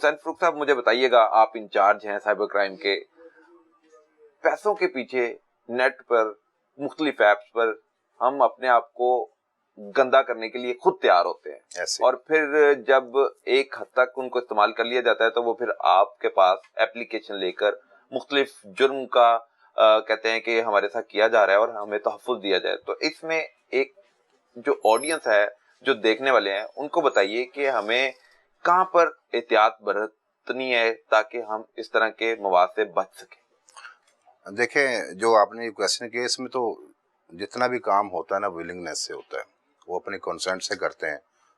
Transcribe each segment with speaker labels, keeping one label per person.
Speaker 1: حسین فروخ صاحب مجھے بتائیے گا، آپ انچارج ہیں سائبر کرائم کے، پیسوں کے پیچھے نیٹ پر مختلف ایپس پر ہم اپنے آپ کو گندا کرنے کے لیے خود تیار ہوتے ہیں، اور پھر جب ایک حد تک ان کو استعمال کر لیا جاتا ہے تو وہ پھر آپ کے پاس ایپلیکیشن لے کر مختلف جرم کا کہتے ہیں کہ ہمارے ساتھ کیا جا رہا ہے اور ہمیں تحفظ دیا جائے. تو اس میں ایک جو آڈینس ہے، جو دیکھنے والے ہیں، ان کو بتائیے کہ ہمیں کہاں پر احتیاط برتنی ہے تاکہ ہم اس طرح کے مواد سے بچ سکیں.
Speaker 2: دیکھیں، جو آپ نے کویسچن کیا، اس میں تو جتنا بھی کام ہوتا ہے نا ولنگنیس سے ہوتا ہے، وہ اپنے کنسنٹ سے کرتے ہیں.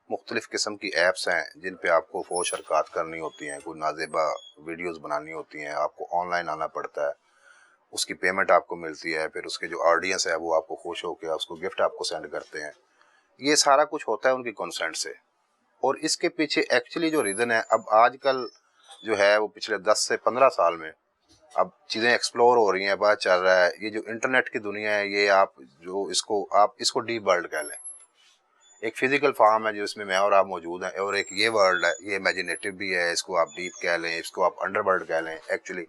Speaker 2: مختلف قسم کی ایپس ہیں جن پہ آپ کو فحش حرکات کرنی ہوتی ہیں، کوئی نازیبا ویڈیوز بنانی ہوتی ہیں، آپ کو آن لائن آنا پڑتا ہے، اس کی پیمنٹ آپ کو ملتی ہے، پھر اس کے جو آڈینس ہے وہ آپ کو خوش ہو کے اس کو گفٹ آپ کو سینڈ کرتے ہیں. یہ سارا کچھ ہوتا ہے ان کی کنسنٹ سے. اور اس کے پیچھے ایکچولی جو ریزن ہے، اب آج کل جو ہے وہ پچھلے 10 سے 15 سال میں اب چیزیں ایکسپلور ہو رہی ہیں، بات چل رہا ہے. یہ جو انٹرنیٹ کی دنیا ہے، یہ آپ اس کو ڈیپ ورلڈ کہہ لیں. ایک فزیکل فارم ہے جو اس میں اور آپ موجود ہیں، اور ایک یہ ورلڈ ہے، یہ امیجنیٹو بھی ہے، اس کو آپ ڈیپ کہہ لیں، اس کو آپ انڈر ورلڈ کہہ لیں. ایکچولی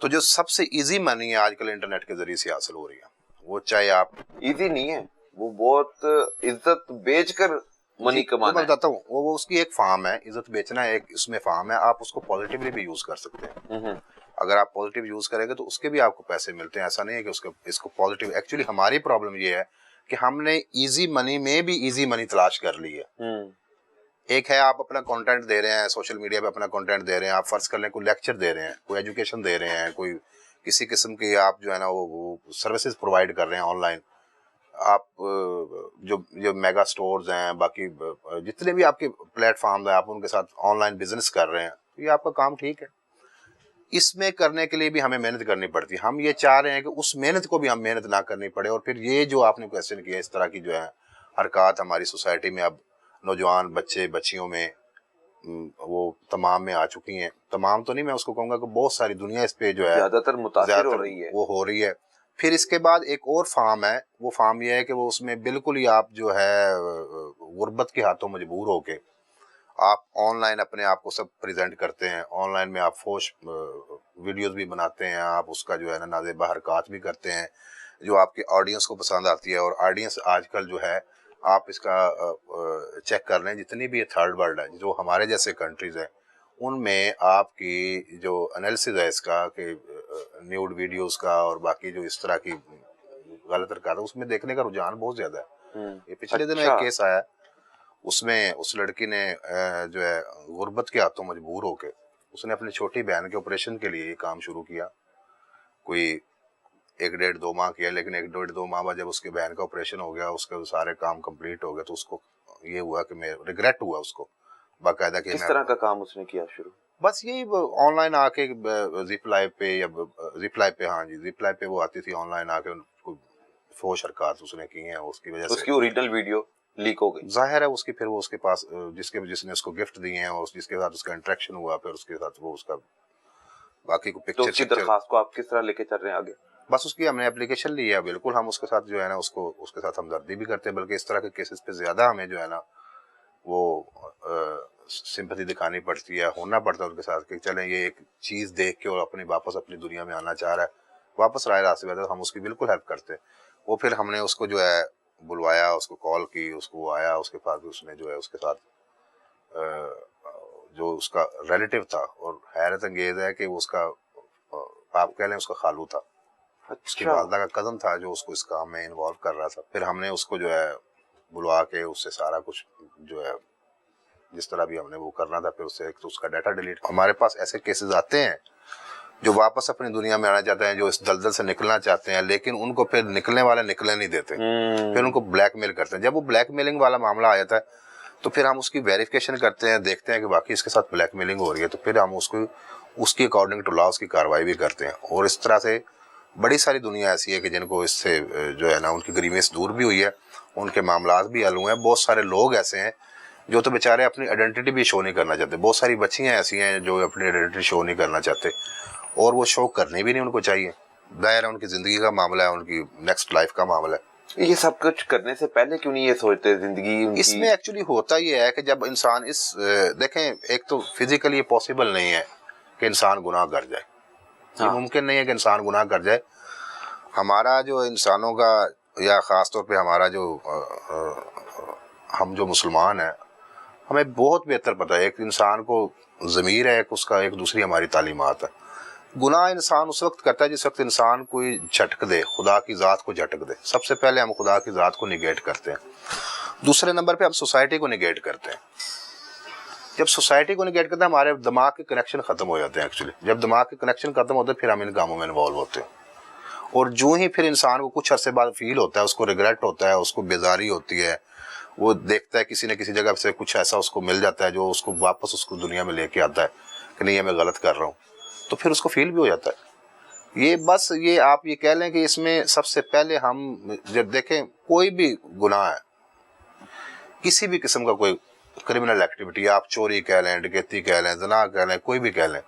Speaker 2: تو جو سب سے ایزی منی ہے آج کل انٹرنیٹ کے ذریعے سے حاصل ہو رہی ہے، وہ چاہے آپ
Speaker 1: ایزی نہیں ہے، وہ بہت عزت بیچ کر منی کمانا ہے.
Speaker 2: میں بتاتا ہوں، وہ اس کی ایک فارم ہے، عزت بیچنا ایک اس میں فارم ہے. آپ اس کو پازیٹیولی بھی یوز کر سکتے ہیں. اگر آپ پازیٹیو یوز کریں گے تو اس کے بھی آپ کو پیسے ملتے ہیں. ایسا نہیں ہے کہ اس کو پازیٹیو. ایکچولی ہماری پرابلم یہ ہے کہ ہم نے ایزی منی میں بھی ایزی منی تلاش کر لی ہے. ایک ہے آپ اپنا کنٹینٹ دے رہے ہیں سوشل میڈیا پہ، اپنا کنٹینٹ دے رہے ہیں، آپ فرض کر لیں کوئی لیکچر دے رہے ہیں، کوئی ایجوکیشن دے رہے ہیں، کوئی کسی قسم کی آپ جو ہے نا وہ سروسز پرووائڈ کر رہے ہیں آن لائن. آپ جو میگا سٹورز ہیں، باقی جتنے بھی آپ کے پلیٹ فارمز ہیں، آپ ان کے ساتھ آن لائن بزنس کر رہے ہیں، یہ آپ کا کام ٹھیک ہے. اس میں کرنے کے لیے بھی ہمیں محنت کرنی پڑتی ہے. ہم یہ چاہ رہے ہیں کہ اس محنت کو بھی ہم محنت نہ کرنی پڑے. اور پھر یہ جو آپ نے کویسچن کیا، اس طرح کی جو ہے حرکات ہماری سوسائٹی میں اب نوجوان بچے بچیوں میں وہ تمام میں آ چکی ہیں. تمام تو نہیں، میں اس کو کہوں گا کہ بہت ساری دنیا اس پہ جو ہے
Speaker 1: زیادہ تر متاثر ہو رہی ہے،
Speaker 2: وہ ہو رہی ہے. پھر اس کے بعد ایک اور فارم ہے، وہ فارم یہ ہے کہ وہ اس میں بالکل ہی آپ جو ہے غربت کے ہاتھوں مجبور ہو کے آپ آن لائن اپنے آپ کو سب پریزنٹ کرتے ہیں. آن لائن میں آپ فوش ویڈیوز بھی بناتے ہیں، آپ اس کا جو ہے نا نازیبا حرکات بھی کرتے ہیں جو آپ کے آڈینس کو پسند آتی ہے. اور آڈینس آج کل جو ہے آپ اس کا چیک کر لیں، جتنی بھی یہ تھرڈ ورلڈ ہے، جو ہمارے جیسے کنٹریز ہیں، ان میں آپ کی جو انالیسز ہے اس کا کہ نیوڈ ویڈیوز کا اور باقی جو اس طرح کی غلط حرکات ہے، اس میں دیکھنے کا رجحان بہت زیادہ ہے. یہ پچھلے دنوں ایک کیس آیا، اس میں اس لڑکی نے جو ہے غربت کے ہاتھوں مجبور ہو کے اس نے اپنی چھوٹی بہن کے آپریشن کے لیے یہ کام شروع کیا. کوئی 1.5-2 ماہ کیا، لیکن 1.5-2 ماہ بعد جب اس کی بہن کا آپریشن ہو گیا، اس کے سارے کام کمپلیٹ ہو گئے، تو اس کو یہ ہوا کہ میں ریگریٹ ہوا اس کو باقاعدہ کہ
Speaker 1: کس طرح کا کام اس نے کیا شروع؟
Speaker 2: بس یہی آن لائن آ کے زپ لائف پہ یا زپ لائف پہ، ہاں جی زپ لائف پہ وہ آتی تھی آن لائن آ کے، فوش حرکات اس نے کی ہیں. اس کی وجہ سے
Speaker 1: اس کی اوریجنل ویڈیو لیک ہو گئی.
Speaker 2: ظاہر ہے اس کی پھر وہ اس کے پاس جس نے اس کو گفٹ دیے ہیں اور جس کے ساتھ اس کا انٹریکشن ہوا، پھر اس کے ساتھ وہ اس کا باقی کو
Speaker 1: تو
Speaker 2: پکچر
Speaker 1: اس کی درخواست کو آپ کس طرح لے کے چل رہے ہیں آگے؟
Speaker 2: بس اس کی ہم نے اپلیکیشن لی ہے. بالکل ہم اس کے ساتھ جو ہے نا اس کے ساتھ ہمدردی بھی کرتے ہیں، بلکہ اس طرح کے کیسز پہ زیادہ ہمیں جو ہے نا وہ سمپتھی دکھانی پڑتی ہے، ہونا پڑتا ہے ان کے ساتھ کہ چلیں یہ ایک چیز دیکھ کے اور واپس اپنی دنیا میں آنا چاہ رہا ہے، واپس رائے راست سے ہم اس کی بالکل ہیلپ کرتے ہیں. وہ پھر ہم نے اس کو جو ہے بلوایا، اس کو کال کی، اس کو آیا، اس کے پاس اس نے جو ہے اس کے ساتھ جو اس کا ریلیٹیو تھا، اور حیرت انگیز ہے کہ وہ اس کا آپ کہہ لیں اس کا خالو تھا، اس کی والدہ کا کزن تھا جو اس کو اس کام میں انوالو کر رہا تھا. پھر ہم نے اس کو جو ہے بلوا کے اس سے سارا کچھ جو ہے جس طرح بھی ہم نے وہ کرنا تھا، پھر اس سے اس کا ڈیٹا ڈیلیٹ. ہمارے پاس ایسے کیسز آتے ہیں جو واپس اپنی دنیا میں آنا چاہتے ہیں، جو اس دلدل سے نکلنا چاہتے ہیں، لیکن ان کو پھر نکلنے والے نکلنے نہیں دیتے، پھر ان کو بلیک میل کرتے ہیں. جب وہ بلیک میلنگ والا معاملہ آ جاتا ہے تو پھر ہم اس کی ویریفیکیشن کرتے ہیں، دیکھتے ہیں کہ واقعی اس کے ساتھ بلیک میلنگ ہو رہی ہے، تو پھر ہم اس کی اکارڈنگ ٹو لا اس کی کارروائی بھی کرتے ہیں. اور اس طرح سے بڑی ساری دنیا ایسی ہے کہ جن کو اس سے جو ہے نا ان کی گریوینس دور بھی ہوئی ہے، ان کے معاملات بھی حل ہوئے ہیں. بہت سارے لوگ ایسے ہیں جو تو بیچارے اپنی آئیڈینٹی بھی شو نہیں کرنا چاہتے. بہت ساری بچیاں ایسی ہیں جو اپنی آئیڈینٹی شو نہیں کرنا چاہتے، اور وہ شو کرنی بھی نہیں ان کو چاہیے. ظاہر ہے ان کی زندگی کا معاملہ ہے، ان کی نیکسٹ لائف کا معاملہ ہے.
Speaker 1: یہ سب کچھ کرنے سے پہلے کیوں نہیں یہ سوچتے زندگی ان
Speaker 2: اس
Speaker 1: کی؟
Speaker 2: میں ایکچولی ہوتا یہ ہے کہ جب انسان دیکھیں ایک تو فزیکلی یہ پاسبل نہیں ہے کہ انسان گناہ کر جائے، یہ ممکن نہیں ہے کہ انسان گناہ کر جائے. ہمارا جو انسانوں کا یا خاص طور پہ ہمارا جو ہم جو مسلمان ہیں ہمیں بہت بہتر پتہ ہے ایک انسان کو ضمیر ہے، ایک اس کا ایک دوسری ہماری تعلیمات ہے. گناہ انسان اس وقت کرتا ہے جس وقت انسان کوئی جھٹک دے، خدا کی ذات کو جھٹک دے. سب سے پہلے ہم خدا کی ذات کو نگیٹ کرتے ہیں، دوسرے نمبر پہ ہم سوسائٹی کو نگیٹ کرتے ہیں. جب سوسائٹی کو نگیٹ کرتے ہیں ہمارے دماغ کے کنیکشن ختم ہو جاتے ہیں. ایکچولی جب دماغ کے کنیکشن ختم ہوتے ہیں پھر ہم ان کاموں میں انوالو ہوتے ہیں. اور جو ہی پھر انسان کو کچھ عرصے بعد فیل ہوتا ہے، اس کو ریگریٹ ہوتا ہے، اس کو بیزاری ہوتی ہے، وہ دیکھتا ہے کسی نہ کسی جگہ سے کچھ ایسا اس کو مل جاتا ہے جو اس کو واپس اس کو دنیا میں لے کے آتا ہے کہ نہیں میں غلط کر رہا ہوں، تو پھر اس کو فیل بھی ہو جاتا ہے. یہ بس یہ آپ یہ کہہ لیں کہ اس میں سب سے پہلے ہم جب دیکھیں کوئی بھی گناہ ہے، کسی بھی قسم کا کوئی کرمنل ایکٹیویٹی، آپ چوری کہہ لیں، ڈکیتی کہہ لیں، زنا کہہ لیں، کوئی بھی کہہ لیں،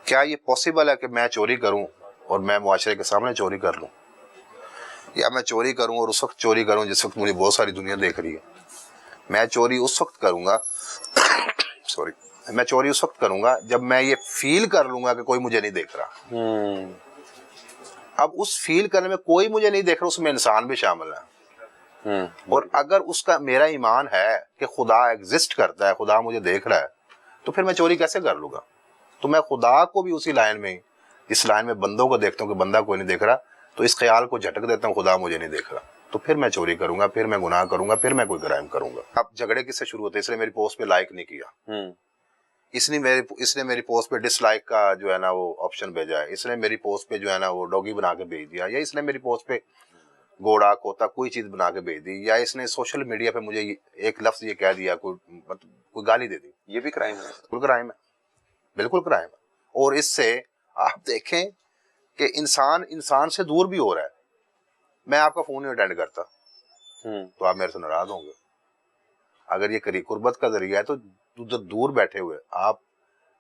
Speaker 2: کیا یہ پاسبل ہے کہ میں چوری کروں اور میں معاشرے کے سامنے چوری کر لوں، یا میں چوری کروں اور اس وقت چوری کروں جس وقت مجھے بہت ساری دنیا دیکھ رہی ہے؟ میں چوری اس وقت کروں گا میں چوری اس وقت کروں گا جب میں یہ فیل کر لوں گا کہ کوئی مجھے نہیں دیکھ رہا. اب اس فیل کرنے میں کوئی مجھے نہیں دیکھ رہا، اس میں انسان بھی شامل ہے. اور اگر اس کا میرا ایمان ہے کہ خدا ایگزسٹ کرتا ہے، خدا مجھے دیکھ رہا ہے، تو پھر میں چوری کیسے کر لوں گا؟ تو میں خدا کو بھی اسی لائن میں، اس لائن میں بندوں کو دیکھتا ہوں کہ بندہ کوئی نہیں دیکھ رہا، تو اس خیال کو جھٹک دیتا ہوں خدا مجھے نہیں دیکھ رہا، تو پھر میں چوری کروں گا، پھر میں گناہ کروں گا، پھر میں کوئی کرائم کروں گا. اب جھگڑے کس سے شروع ہوتے ہیں؟ اس نے میری پوسٹ پہ لائک نہیں کیا، اس نے میری پوسٹ پہ ڈس لائک کا جو ہے نا وہ آپشن بھیجا ہے، اس نے میری پوسٹ پہ جو ہے نا وہ ڈوگی بنا کے بھیج دیا، یا اس نے میری پوسٹ پہ گھوڑا کوتا کوئی چیز بنا کے بھیج دی، یا اس نے سوشل میڈیا پہ مجھے ایک لفظ یہ کہہ دیا، کوئی گالی دے دی.
Speaker 1: یہ بھی کرائم ہے.
Speaker 2: بالکل کرائم ہے، بالکل کرائم ہے. اور اس سے آپ دیکھیں کہ انسان سے دور بھی ہو رہا ہے. میں آپ کا فون نہیں اٹینڈ کرتا تو آپ میرے سے ناراض ہوں گے. اگر یہ قربت کا ذریعہ ہے تو دور بیٹھے ہوئے آپ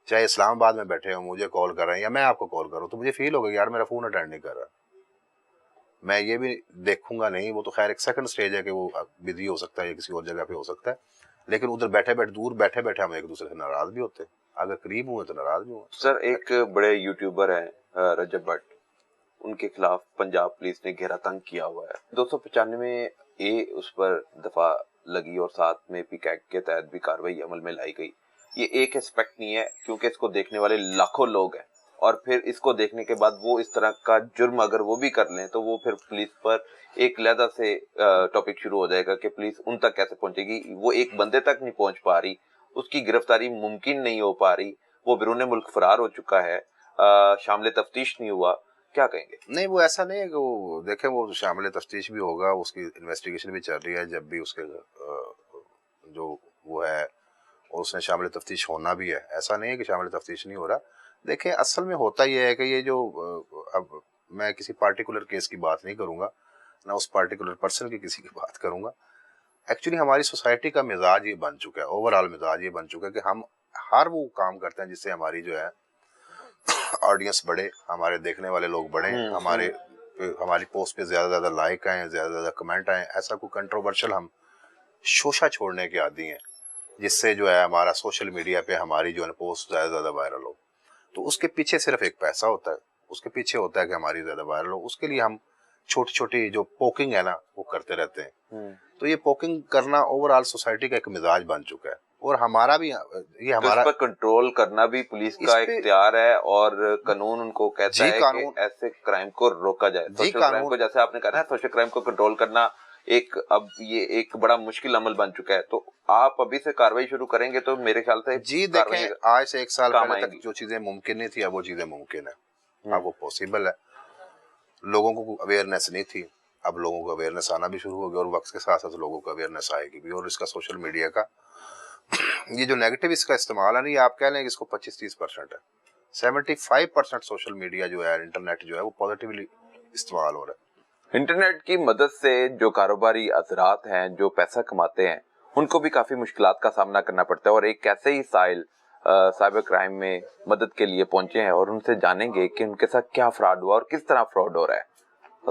Speaker 2: چاہے اسلام آباد میں بیٹھے ہوں مجھے کال کر رہے ہیں یا میں آپ کو کال کروں تو مجھے فیل ہوگا کہ یار میرا فون اٹینڈ نہیں کر رہا. میں یہ بھی دیکھوں گا نہیں، وہ تو خیر ایک سیکنڈ سٹیج ہے کہ وہ بزی ہو سکتا ہے یا کسی اور جگہ پہ ہو سکتا ہے، لیکن ادھر دور بیٹھے ہم ایک دوسرے سے ناراض بھی ہوتے ہیں. اگر قریب ہوئے تو ناراض بھی ہوئے.
Speaker 1: سر ایک بڑے یوٹیوبر ہیں رجب بٹ، ان کے خلاف پنجاب پولیس نے گھیرا تنگ کیا ہوا ہے. 295A اس پر دفعہ لگی اور ساتھ میں پی ایکٹ کے تحت بھی کاروائی عمل میں لائی گئی. یہ ایک اسپیکٹ نہیں ہے کیونکہ اس کو دیکھنے والے لاکھوں لوگ ہیں، اور پھر اس کو دیکھنے کے بعد وہ اس طرح کا جرم اگر وہ بھی کر لیں تو وہ پھر پولیس پر ایک علیحدہ سے ٹاپک شروع ہو جائے گا کہ پولیس ان تک کیسے پہنچے گی. وہ ایک بندے تک نہیں پہنچ پا رہی، اس کی گرفتاری ممکن نہیں ہو پا رہی، وہ بیرون ملک فرار ہو چکا ہے، شامل تفتیش نہیں ہوا. کیا کہیں گے؟
Speaker 2: نہیں وہ ایسا نہیں ہے کہ وہ دیکھیں وہ شامل تفتیش بھی ہوگا، اس کی انویسٹیگیشن بھی چل رہی ہے، جب بھی اس کے جو وہ ہے اور اس نے شامل تفتیش ہونا بھی ہے. ایسا نہیں ہے کہ شامل تفتیش نہیں ہو رہا. دیکھیں اصل میں ہوتا یہ ہے کہ یہ جو اب میں کسی پارٹیکولر کیس کی بات نہیں کروں گا، نہ اس پارٹیکولر پرسن کی کسی کی بات کروں گا. ایکچولی ہماری سوسائٹی کا مزاج یہ بن چکا ہے، اوور آل مزاج یہ بن چکا ہے کہ ہم ہر وہ کام کرتے ہیں جس سے ہماری جو ہے آڈینس بڑھے، ہمارے دیکھنے والے لوگ بڑھیں، ہماری پوسٹ پہ زیادہ زیادہ لائک آئیں، زیادہ زیادہ کمنٹ آئیں. ایسا کوئی کنٹروورشل ہم شوشہ چھوڑنے کے عادی ہیں جس سے جو ہے ہمارا سوشل میڈیا پہ ہماری جو ہے پوسٹ زیادہ زیادہ وائرل ہو. تو اس کے پیچھے صرف ایک پیسہ ہوتا ہے، اس کے پیچھے ہوتا ہے کہ ہماری زیادہ وائرل ہو. اس کے لیے ہم چھوٹی چھوٹی جو پوکنگ ہے نا وہ کرتے رہتے ہیں. تو یہ پوکنگ کرنا اوور آل سوسائٹی کا ایک مزاج بن چکا ہے، اور ہمارا بھی یہ ہمارا
Speaker 1: اس پر کنٹرول کرنا بھی پولیس کا اختیار ہے، اور قانون ان کو کہتا ہے کہ ایسے کرائم کو روکا جائے. سوشل کرائم کو جیسے آپ نے کہا نا، سوشل کرائم کو کنٹرول کرنا اب یہ ایک بڑا مشکل عمل بن چکا ہے. تو آپ ابھی سے کاروائی شروع کریں گے تو میرے خیال سے
Speaker 2: جی دیکھیں آج سے 1 سال پہلے تک جو چیزیں ممکن نہیں تھی اب وہ چیزیں ممکن ہے، اب وہ پاسبل ہے. لوگوں کو اویئرنیس نہیں تھی، اب لوگوں کو اویئرنیس آنا بھی شروع ہو گیا، اور وقت کے ساتھ ساتھ لوگوں کو اویئرنیس آئے گی بھی. اور اس کا سوشل میڈیا کا یہ جو نیگیٹو اس کا استعمال ہے نا، یہ آپ کہہ لیں کہ اس کو 25-30% ہے. 75% سوشل میڈیا جو ہے انٹرنیٹ جو ہے وہ پازیٹیولی استعمال ہو رہا ہے.
Speaker 1: انٹرنیٹ کی مدد سے جو کاروباری حضرات ہیں جو پیسہ کماتے ہیں ان کو بھی کافی مشکلات کا سامنا کرنا پڑتا ہے، اور ایک ایسے ہی سائل سائبر کرائم میں مدد کے لیے پہنچے ہیں اور ان سے جانیں گے کہ ان کے ساتھ کیا فراڈ ہوا اور کس طرح فراڈ ہو رہا ہے.